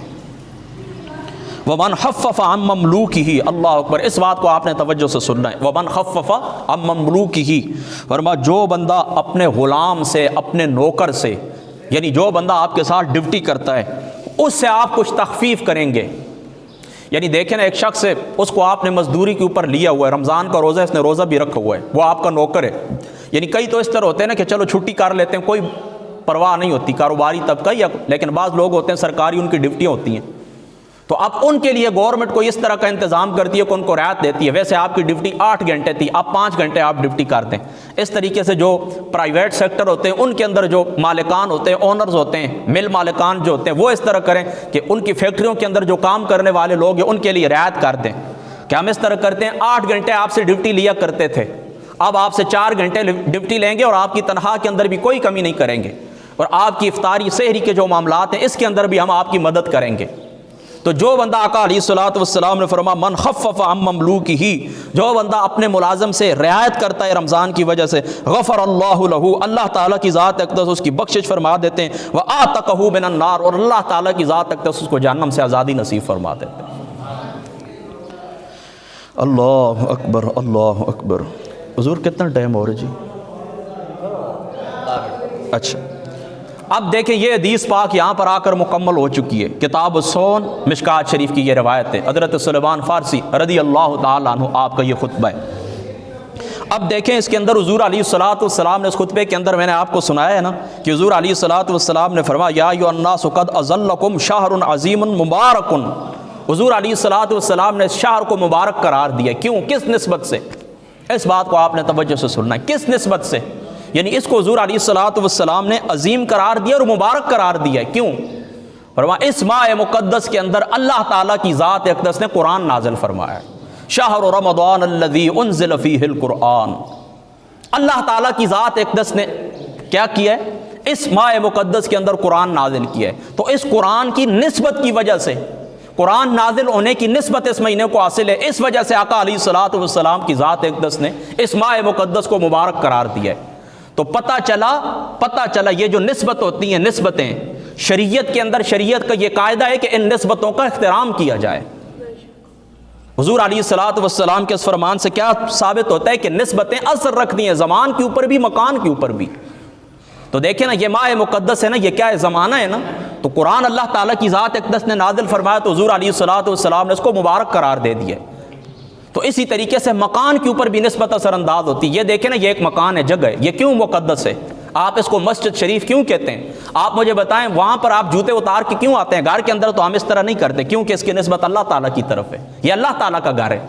ومن خفف عن مملوکہ، اللہ اکبر، اس بات کو آپ نے توجہ سے سننا ہے، ومن خفف عن مملوکہ، فرمایا جو بندہ اپنے غلام سے، اپنے نوکر سے، یعنی جو بندہ آپ کے ساتھ ڈیوٹی کرتا ہے، اس سے آپ کچھ تخفیف کریں گے۔ یعنی دیکھیں نا، ایک شخص ہے، اس کو آپ نے مزدوری کے اوپر لیا ہوا ہے، رمضان کا روزہ ہے، اس نے روزہ بھی رکھا ہوا ہے، وہ آپ کا نوکر ہے۔ یعنی کئی تو اس طرح ہوتے ہیں نا کہ چلو چھٹی کر لیتے ہیں، کوئی پرواہ نہیں ہوتی کاروباری طبقہ، یا لیکن بعض لوگ ہوتے ہیں سرکاری ان کی ڈیوٹیاں ہوتی ہیں، تو اب ان کے لیے گورنمنٹ کو اس طرح کا انتظام کرتی ہے کہ ان کو رعایت دیتی ہے، ویسے آپ کی ڈیوٹی 8 گھنٹے تھی، آپ 5 گھنٹے آپ ڈیوٹی کرتے ہیں۔ اس طریقے سے جو پرائیویٹ سیکٹر ہوتے ہیں، ان کے اندر جو مالکان ہوتے ہیں، اونرز ہوتے ہیں، مل مالکان جو ہوتے ہیں، وہ اس طرح کریں کہ ان کی فیکٹریوں کے اندر جو کام کرنے والے لوگ ہیں ان کے لیے رعایت کر دیں کہ ہم اس طرح کرتے ہیں، 8 گھنٹے آپ سے ڈیوٹی لیا کرتے تھے، اب آپ سے 4 گھنٹے ڈیوٹی لیں گے، اور آپ کی تنخواہ کے اندر بھی کوئی کمی نہیں کریں گے، اور آپ کی افطاری سحری کے جو معاملات ہیں اس کے اندر بھی ہم آپ کی مدد کریں گے۔ تو جو بندہ، آقا علیہ الصلوۃ والسلام نے فرمایا، من خفف عن مملوکہ، جو بندہ اپنے ملازم سے رعایت کرتا ہے رمضان کی وجہ سے، غفر اللہ لہ، اللہ تعالیٰ کی ذات اقدس اس کی بخشش فرما دیتے ہیں، وآتقہ من النار، اور اللہ تعالیٰ کی ذات اقدس اس کو جہنم سے آزادی نصیب فرما دیتے ہیں۔ اللہ اکبر، اللہ اکبر۔ حضور کتنا ٹائم ہو رہا جی؟ اچھا، اب دیکھیں یہ حدیث پاک یہاں پر آ کر مکمل ہو چکی ہے، کتاب الصوم مشکات شریف کی یہ روایت ہے، حضرت سلیمان فارسی رضی اللہ تعالیٰ عنہ آپ کا یہ خطبہ ہے۔ اب دیکھیں اس کے اندر حضور علیہ الصلوۃ والسلام نے، اس خطبے کے اندر میں نے آپ کو سنایا ہے نا کہ حضور علیہ الصلوۃ والسلام نے فرمایا، یا ایھا الناس قد اظلکم شہر عظیم مبارک، حضور علیہ الصلوۃ والسلام نے اس شہر کو مبارک قرار دیا، کیوں، کس نسبت سے، اس بات کو آپ نے توجہ سے سننا ہے، کس نسبت سے، یعنی اس کو حضور علیہ الصلوۃ والسلام نے عظیم قرار دیا اور مبارک قرار دیا ہے، کیوں، فرمایا اس ماہ مقدس کے اندر اللہ تعالیٰ کی ذات اقدس نے قرآن نازل فرمایا ہے، شہر رمضان الذی انزل فیہ القرآن، اللہ تعالیٰ کی ذات اقدس نے کیا کیا ہے، اس ماہ مقدس کے اندر قرآن نازل کیا ہے، تو اس قرآن کی نسبت کی وجہ سے، قرآن نازل ہونے کی نسبت اس مہینے کو حاصل ہے، اس وجہ سے آقا علیہ الصلوۃ والسلام کی ذات اقدس نے اس ماہ مقدس کو مبارک قرار دیا ہے۔ تو پتہ چلا یہ جو نسبت ہوتی ہیں، نسبتیں شریعت کے اندر، شریعت کا یہ قاعدہ ہے کہ ان نسبتوں کا احترام کیا جائے۔ حضور علیہ الصلوۃ والسلام کے اس فرمان سے کیا ثابت ہوتا ہے کہ نسبتیں اثر رکھتی ہیں، زمان کے اوپر بھی، مکان کے اوپر بھی۔ تو دیکھیں نا، یہ ماہ مقدس ہے نا، یہ کیا ہے، زمانہ ہے نا، تو قرآن اللہ تعالیٰ کی ذات اقدس نے نازل فرمایا تو حضور علیہ الصلوۃ والسلام نے اس کو مبارک قرار دے دیا۔ تو اسی طریقے سے مکان کے اوپر بھی نسبت اثر انداز ہوتی ہے۔ یہ دیکھیں نا، یہ ایک مکان ہے، جگہ ہے، یہ کیوں مقدس ہے، آپ اس کو مسجد شریف کیوں کہتے ہیں؟ آپ مجھے بتائیں، وہاں پر آپ جوتے اتار کے کیوں آتے ہیں؟ گھر کے اندر تو ہم اس طرح نہیں کرتے، کیونکہ اس کی نسبت اللہ تعالیٰ کی طرف ہے، یہ اللہ تعالیٰ کا گھر ہے۔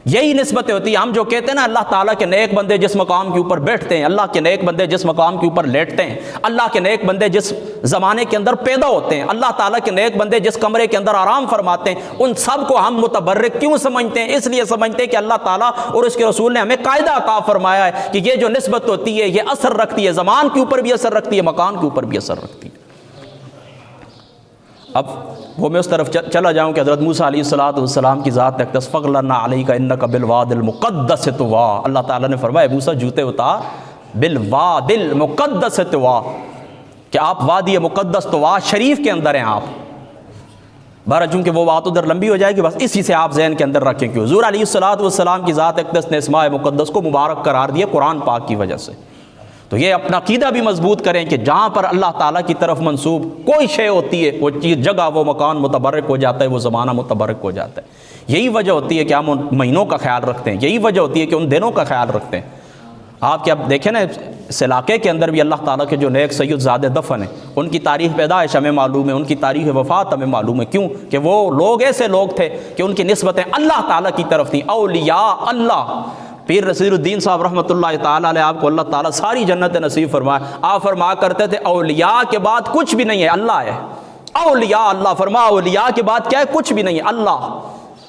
یہی نسبتیں ہوتی ہیں. ہم جو کہتے ہیں نا اللہ تعالیٰ کے نیک بندے جس مقام کے اوپر بیٹھتے ہیں, اللہ کے نیک بندے جس مقام کے اوپر لیٹتے ہیں, اللہ کے نیک بندے جس زمانے کے اندر پیدا ہوتے ہیں, اللہ تعالیٰ کے نیک بندے جس کمرے کے اندر آرام فرماتے ہیں, ان سب کو ہم متبرک کیوں سمجھتے ہیں؟ اس لیے سمجھتے ہیں کہ اللہ تعالیٰ اور اس کے رسول نے ہمیں قاعدہ عطا فرمایا ہے کہ یہ جو نسبت ہوتی ہے یہ اثر رکھتی ہے, زمان کے اوپر بھی اثر رکھتی ہے, مکان کے اوپر بھی اثر رکھتی ہے. اب وہ میں اس طرف چلا جاؤں کہ حضرت موسیٰ علیہ السلام کی ذات اقدس فَغْلَنَا عَلَيْكَ إِنَّكَ بِالْوَادِ الْمُقَدَّسِ طُوَىٰ, اللہ تعالیٰ نے فرمایا موسیٰ جوتے اتار بالواد المقدس طوا, کہ آپ وادی مقدس طوا شریف کے اندر ہیں آپ. بارہ چونکہ وہ بات ادھر لمبی ہو جائے گی, بس اسی سے آپ ذہن کے اندر رکھیں کہ حضور علیہ السلام کی ذات اقدس نے اسماء مقدس کو مبارک قرار دیا قرآن پاک کی وجہ سے. تو یہ اپنا عقیدہ بھی مضبوط کریں کہ جہاں پر اللہ تعالیٰ کی طرف منسوب کوئی شے ہوتی ہے, وہ چیز, جگہ, وہ مکان متبرک ہو جاتا ہے, وہ زمانہ متبرک ہو جاتا ہے. یہی وجہ ہوتی ہے کہ ہم ان مہینوں کا خیال رکھتے ہیں, یہی وجہ ہوتی ہے کہ ان دنوں کا خیال رکھتے ہیں. آپ کیا دیکھیں نا اس علاقے کے اندر بھی اللہ تعالیٰ کے جو نیک سید زادے دفن ہیں, ان کی تاریخ پیدائش ہمیں معلوم ہے, ان کی تاریخ وفات ہمیں معلوم ہے. کیوں کہ وہ لوگ ایسے لوگ تھے کہ ان کی نسبتیں اللہ تعالیٰ کی طرف تھیں, اولیاء اللہ. پیر نصیر الدین صاحب رحمۃ اللہ تعالیٰ علیہ, آپ کو اللہ تعالیٰ ساری جنت نصیب فرمائے, آپ فرمایا کرتے تھے اولیاء کے بعد کچھ بھی نہیں ہے, اللہ ہے. اولیاء اللہ, فرما اولیاء کے بعد کیا ہے؟ کچھ بھی نہیں ہے, اللہ.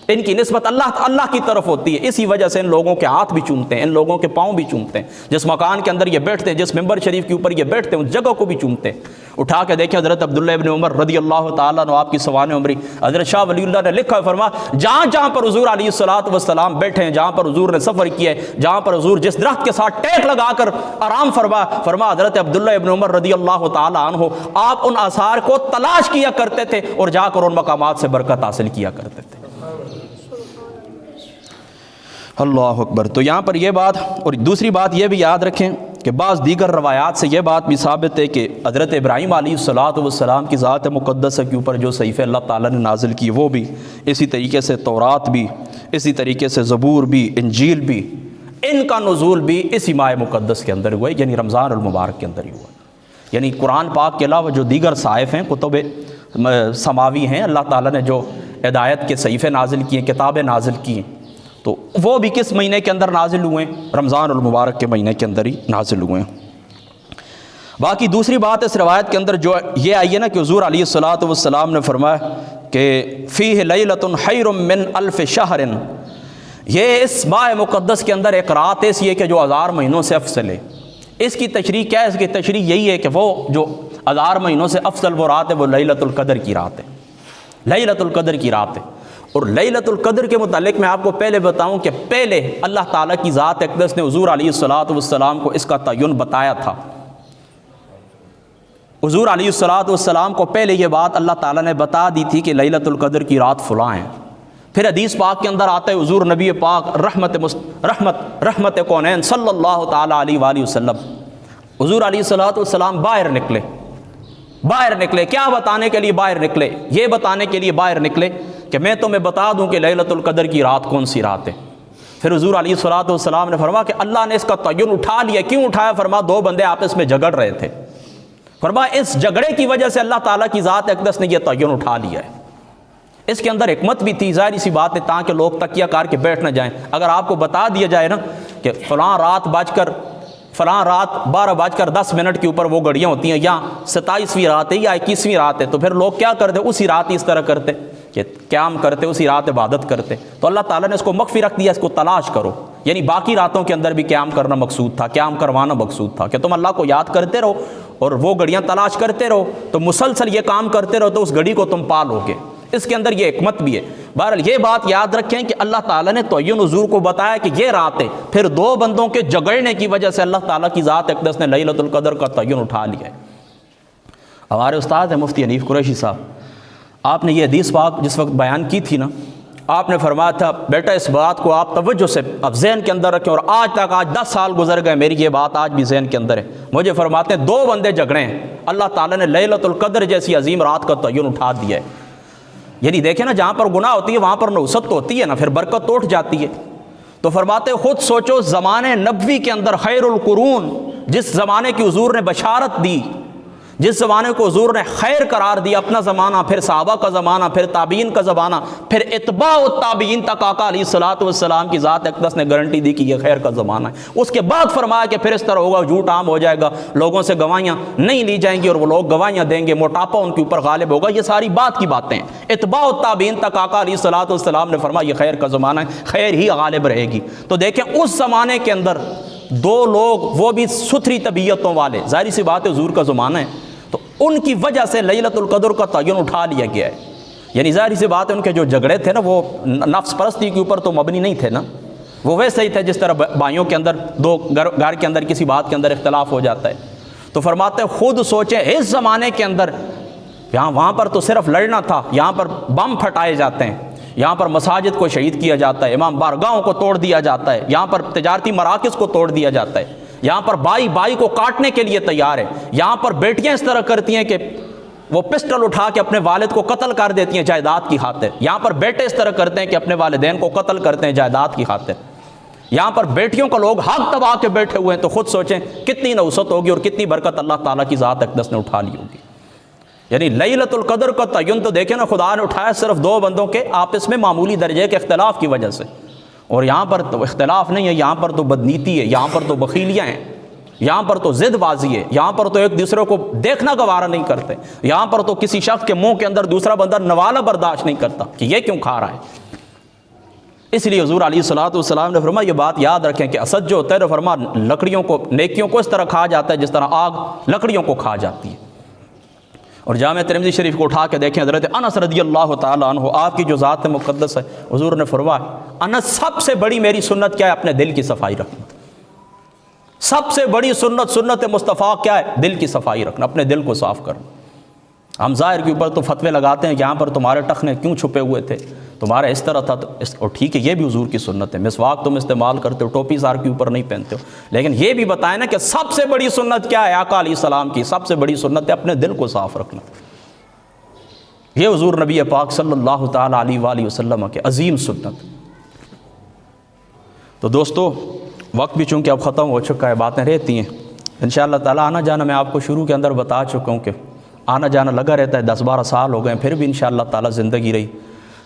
ان کی نسبت اللہ کی طرف ہوتی ہے. اسی وجہ سے ان لوگوں کے ہاتھ بھی چومتے ہیں, ان لوگوں کے پاؤں بھی چومتے ہیں, جس مکان کے اندر یہ بیٹھتے ہیں, جس ممبر شریف کے اوپر یہ بیٹھتے ہیں, اس جگہ کو بھی چومتے ہیں. اٹھا کے دیکھیں حضرت عبداللہ ابن عمر رضی اللہ تعالیٰ عنہ, آپ کی سوانح عمری, حضرت شاہ ولی اللہ نے لکھا, فرما جہاں جہاں پر حضور علیہ السلام بیٹھے ہیں, جہاں پر حضور نے سفر کیا ہے, جہاں پر حضور جس درخت کے ساتھ ٹیک لگا کر آرام فرما حضرت عبداللہ ابن عمر رضی اللہ تعالیٰ عنہ, آپ ان آثار کو تلاش کیا کرتے تھے اور جا کر ان مقامات سے برکت حاصل کیا کرتے تھے. اللہ اکبر. تو یہاں پر یہ بات, اور دوسری بات یہ بھی یاد رکھیں کہ بعض دیگر روایات سے یہ بات بھی ثابت ہے کہ حضرت ابراہیم علیہ السلام کی ذات مقدسہ کے اوپر جو صحیفے اللہ تعالیٰ نے نازل کی وہ بھی اسی طریقے سے, تورات بھی اسی طریقے سے, زبور بھی, انجیل بھی, ان کا نزول بھی اسی ماہ مقدس کے اندر ہوا ہے, یعنی رمضان المبارک کے اندر ہی ہوا. یعنی قرآن پاک کے علاوہ جو دیگر صحائف ہیں, کتب سماوی ہیں, اللہ تعالیٰ نے جو ہدایت کے صحیفے نازل کیے, کتابیں نازل کی ہیں, تو وہ بھی کس مہینے کے اندر نازل ہوئے ہیں؟ رمضان المبارک کے مہینے کے اندر ہی نازل ہوئے ہیں. باقی دوسری بات اس روایت کے اندر جو یہ آئی ہے نا کہ حضور علیہ السلام نے فرمایا کہ فیہ لیلۃ خیر من الف شہر, یہ اس ماہ مقدس کے اندر ایک رات ایسی ہے کہ جو 1000 مہینوں سے افضل ہے. اس کی تشریح کیا ہے؟ اس کی تشریح یہی ہے کہ وہ جو 1000 مہینوں سے افضل وہ رات ہے, وہ لیلۃ القدر کی رات ہے, لیلۃ القدر کی رات ہے. اور لیلۃ القدر کے متعلق میں آپ کو پہلے بتاؤں کہ پہلے اللہ تعالیٰ کی ذات اقدس نے حضور علیہ السلام کو اس کا تعین بتایا تھا. حضور علیہ السلام کو پہلے یہ بات اللہ تعالیٰ نے بتا دی تھی کہ لیلۃ القدر کی رات فلاں ہے. پھر حدیث پاک کے اندر آتا ہے حضور نبی پاک رحمت کونین صلی اللہ تعالیٰ علیہ وآلہ وسلم, حضور علیہ السلام باہر نکلے. کیا بتانے کے لیے باہر نکلے؟ یہ بتانے کے لیے باہر نکلے کہ میں تمہیں بتا دوں کہ لیلۃ القدر کی رات کون سی رات ہے. پھر حضور علیہ السلام نے فرمایا کہ اللہ نے اس کا تعین اٹھا لیا. کیوں اٹھایا؟ فرما 2 بندے آپس میں جھگڑ رہے تھے, فرما اس جھگڑے کی وجہ سے اللہ تعالیٰ کی ذات اقدس نے یہ تعین اٹھا لیا ہے. اس کے اندر حکمت بھی تھی, ظاہر سی بات ہے, تاکہ لوگ تکیہ کار کے بیٹھ نہ جائیں. اگر آپ کو بتا دیا جائے نا کہ فلاں رات 12:10 کے اوپر وہ گھڑیاں ہوتی ہیں, یا 27ویں رات ہے یا 21ویں رات ہے, تو پھر لوگ کیا کرتے؟ اسی رات ہی اس طرح کرتے کہ قیام کرتے, اسی رات عبادت کرتے. تو اللہ تعالیٰ نے اس کو مخفی رکھ دیا, اس کو تلاش کرو. یعنی باقی راتوں کے اندر بھی قیام کرنا مقصود تھا, قیام کروانا مقصود تھا کہ تم اللہ کو یاد کرتے رہو اور وہ گھڑیاں تلاش کرتے رہو, تو مسلسل یہ کام کرتے رہو تو اس گھڑی کو تم پالو گے. اس کے اندر یہ حکمت بھی ہے. بہرحال یہ بات یاد رکھیں کہ اللہ تعالیٰ نے تعین حضور کو بتایا کہ یہ رات ہے, پھر 2 بندوں کے جھگڑنے کی وجہ سے اللہ تعالیٰ کی ذات اقدس نے لیلۃ القدر کا تعین اٹھا لیا ہے. ہمارے استاد ہیں مفتی حنیف قریشی صاحب, آپ نے یہ حدیث پاک جس وقت بیان کی تھی نا, آپ نے فرمایا تھا بیٹا اس بات کو آپ توجہ سے اب ذہن کے اندر رکھیں, اور آج 10 سال گزر گئے, میری یہ بات آج بھی ذہن کے اندر ہے. مجھے فرماتے ہیں 2 بندے جھگڑے ہیں, اللہ تعالیٰ نے لیلۃ القدر جیسی عظیم رات کا تعین اٹھا دیا ہے. یعنی دیکھیں نا, جہاں پر گناہ ہوتی ہے وہاں پر نحوست تو ہوتی ہے نا, پھر برکت تو اٹھ جاتی ہے. تو فرماتے خود سوچو زمانے نبوی کے اندر خیر القرون, جس زمانے کی حضور نے بشارت دی جس زمانے کو حضور نے خیر قرار دیا اپنا زمانہ، پھر صحابہ کا زمانہ، پھر تابعین کا زمانہ، پھر اتباع التابعین تک آقا علیہ الصلوۃ والسلام کی ذات اقدس نے گارنٹی دی کہ یہ خیر کا زمانہ ہے۔ اس کے بعد فرمایا کہ پھر اس طرح ہوگا، جھوٹ عام ہو جائے گا، لوگوں سے گواہیاں نہیں لی جائیں گی اور وہ لوگ گواہیاں دیں گے، موٹاپا ان کے اوپر غالب ہوگا۔ یہ ساری بات کی باتیں ہیں۔ اتباع التابعین تک آقا علیہ الصلوۃ والسلام نے فرمایا یہ خیر کا زمانہ ہے، خیر ہی غالب رہے گی۔ تو دیکھیں اس زمانے کے اندر دو لوگ، وہ بھی ستھری طبیعتوں والے، ظاہری سی بات ہے حضور کا زمانہ ہے، تو ان کی وجہ سے لیلۃ القدر کا تعین اٹھا لیا گیا ہے۔ یعنی ظاہری سی بات ہے ان کے جو جھگڑے تھے نا وہ نفس پرستی کے اوپر تو مبنی نہیں تھے نا، وہ ویسے ہی تھے جس طرح بھائیوں کے اندر دو گھر کے اندر کسی بات کے اندر اختلاف ہو جاتا ہے۔ تو فرماتے ہیں خود سوچیں اس زمانے کے اندر، وہاں پر تو صرف لڑنا تھا، یہاں پر بم پھٹائے جاتے ہیں، یہاں پر مساجد کو شہید کیا جاتا ہے، امام بارگاہوں کو توڑ دیا جاتا ہے، یہاں پر تجارتی مراکز کو توڑ دیا جاتا ہے، یہاں پر بائی بائی کو کاٹنے کے لیے تیار ہے، یہاں پر بیٹیاں اس طرح کرتی ہیں کہ وہ پسٹل اٹھا کے اپنے والد کو قتل کر دیتی ہیں جائیداد کی خاطر، یہاں پر بیٹے اس طرح کرتے ہیں کہ اپنے والدین کو قتل کرتے ہیں جائیداد کی خاطر، یہاں پر بیٹیوں کا لوگ حق دبا کے بیٹھے ہوئے ہیں۔ تو خود سوچیں کتنی نوست ہوگی اور کتنی برکت اللہ تعالیٰ کی ذات اقدس نے اٹھا لی ہوگی۔ یعنی لیلۃ القدر کا تعین تو دیکھیں نا خدا نے اٹھایا صرف دو بندوں کے آپس میں معمولی درجے کے اختلاف کی وجہ سے، اور یہاں پر تو اختلاف نہیں ہے، یہاں پر تو بدنیتی ہے، یہاں پر تو بخیلیاں ہیں، یہاں پر تو ضد بازی ہے، یہاں پر تو ایک دوسرے کو دیکھنا گوارا نہیں کرتے، یہاں پر تو کسی شخص کے منہ کے اندر دوسرا بندہ نوالا برداشت نہیں کرتا کہ یہ کیوں کھا رہا ہے۔ اس لیے حضور علیہ الصلوۃ والسلام نے فرمایا یہ بات یاد رکھیں کہ اسد جو ہوتا ہے فرما لکڑیوں کو، نیکیوں کو اس طرح کھا جاتا ہے جس طرح آگ لکڑیوں کو کھا جاتی ہے۔ اور جامع ترمذی شریف کو اٹھا کے دیکھیں، حضرت انس رضی اللہ تعالیٰ عنہ، آپ کی جو ذات مقدس ہے، حضور نے فرمایا انس سب سے بڑی میری سنت کیا ہے؟ اپنے دل کی صفائی رکھنا۔ سب سے بڑی سنت مصطفیٰ کیا ہے؟ دل کی صفائی رکھنا، اپنے دل کو صاف کرنا۔ ہم ظاہر کے اوپر تو فتوے لگاتے ہیں کہ یہاں پر تمہارے ٹخنے کیوں چھپے ہوئے تھے، تمہارا اس طرح تھا، اور ٹھیک ہے یہ بھی حضور کی سنت ہے، مسواک تم استعمال کرتے ہو، ٹوپی سار کے اوپر نہیں پہنتے ہو، لیکن یہ بھی بتائیں نا کہ سب سے بڑی سنت کیا ہے؟ آقا علیہ السلام کی سب سے بڑی سنت ہے اپنے دل کو صاف رکھنا۔ یہ حضور نبی پاک صلی اللہ تعالیٰ علیہ وآلہ وسلم کے عظیم سنت۔ تو دوستو وقت بھی چونکہ اب ختم ہو چکا ہے، باتیں رہتی ہیں انشاءاللہ تعالیٰ، آنا جانا میں آپ کو شروع کے اندر بتا چکا ہوں کہ آنا جانا لگا رہتا ہے، 10-12 سال ہو گئے ہیں، پھر بھی انشاءاللہ تعالیٰ زندگی رہی۔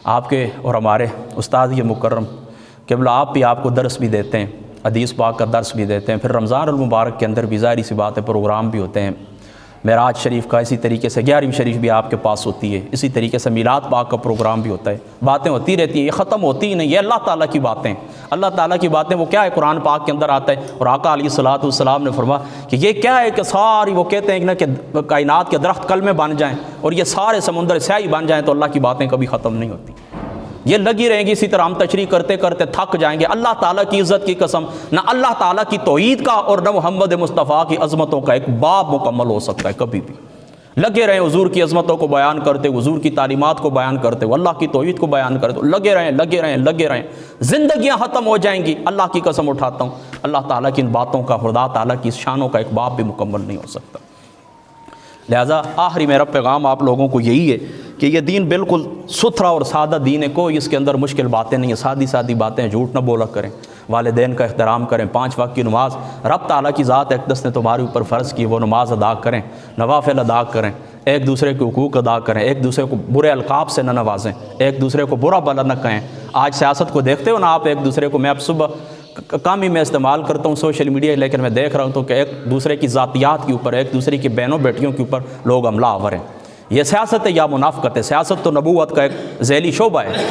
آپ کے اور ہمارے استاد یہ مکرم قبلہ آپ بھی آپ کو درس بھی دیتے ہیں، حدیث پاک کا درس بھی دیتے ہیں، پھر رمضان المبارک کے اندر بھی ظاہری سی بات ہے پروگرام بھی ہوتے ہیں، معراج شریف کا، اسی طریقے سے 11ویں شریف بھی آپ کے پاس ہوتی ہے، اسی طریقے سے میلاد پاک کا پروگرام بھی ہوتا ہے، باتیں ہوتی رہتی ہیں، یہ ختم ہوتی ہی نہیں، یہ اللہ تعالیٰ کی باتیں، اللہ تعالیٰ کی باتیں وہ کیا ہے؟ قرآن پاک کے اندر آتا ہے، اور آقا علیہ الصلوۃ والسلام نے فرمایا کہ یہ کیا ہے کہ ساری، وہ کہتے ہیں کہ کائنات کے درخت کل میں بن جائیں اور یہ سارے سمندر سیاہی بن جائیں تو اللہ کی باتیں کبھی ختم نہیں ہوتی، یہ لگی رہیں گی، اسی طرح ہم تشریح کرتے کرتے تھک جائیں گے۔ اللہ تعالیٰ کی عزت کی قسم، نہ اللہ تعالیٰ کی توحید کا اور نہ محمد مصطفیٰ کی عظمتوں کا ایک باب مکمل ہو سکتا ہے کبھی بھی۔ لگے رہیں حضور کی عظمتوں کو بیان کرتے، حضور کی تعلیمات کو بیان کرتے، اللہ کی توحید کو بیان کرتے، لگے رہیں لگے رہیں لگے رہیں، زندگیاں ختم ہو جائیں گی، اللہ کی قسم اٹھاتا ہوں اللہ تعالیٰ کی ان باتوں کا، خدا تعالیٰ کی اس شانوں کا ایک باب بھی مکمل نہیں ہو سکتا۔ لہٰذا آخری میرا پیغام آپ لوگوں کو یہی ہے کہ یہ دین بالکل ستھرا اور سادہ دین ہے، کوئی اس کے اندر مشکل باتیں نہیں ہیں، سادی سادی باتیں، جھوٹ نہ بولا کریں، والدین کا احترام کریں، 5 وقت کی نماز رب تعالیٰ کی ذات اقدس نے تمہارے اوپر فرض کی، وہ نماز ادا کریں، نوافل ادا کریں، ایک دوسرے کے حقوق ادا کریں، ایک دوسرے کو برے القاب سے نہ نوازیں، ایک دوسرے کو برا بلا نہ کہیں۔ آج سیاست کو دیکھتے ہو نا آپ، ایک دوسرے کو، میں اب صبح کام ہی میں استعمال کرتا ہوں سوشل میڈیا، لیکن میں دیکھ رہا ہوں تو کہ ایک دوسرے کی ذاتیات کے اوپر، ایک دوسرے کی بہنوں بیٹیوں کے اوپر لوگ حملہ آور ہیں۔ یہ سیاست ہے یا منافقت ہے؟ سیاست تو نبوت کا ایک ذیلی شعبہ ہے،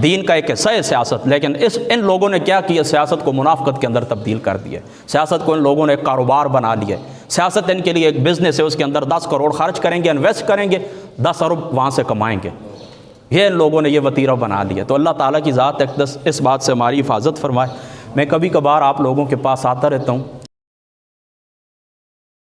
دین کا ایک حصہ ہے سیاست، لیکن ان لوگوں نے کیا کیا؟ سیاست کو منافقت کے اندر تبدیل کر دیا ہے، سیاست کو ان لوگوں نے ایک کاروبار بنا لیا ہے، سیاست ان کے لیے ایک بزنس ہے، اس کے اندر 10 کروڑ خرچ کریں گے، انویسٹ کریں گے، 10 ارب وہاں سے کمائیں گے، یہ ان لوگوں نے یہ وتیرہ بنا لیا۔ تو اللہ تعالیٰ کی ذات اقدس اس بات سے ہماری حفاظت فرمائے۔ میں کبھی کبھار آپ لوگوں کے پاس آتا رہتا ہوں،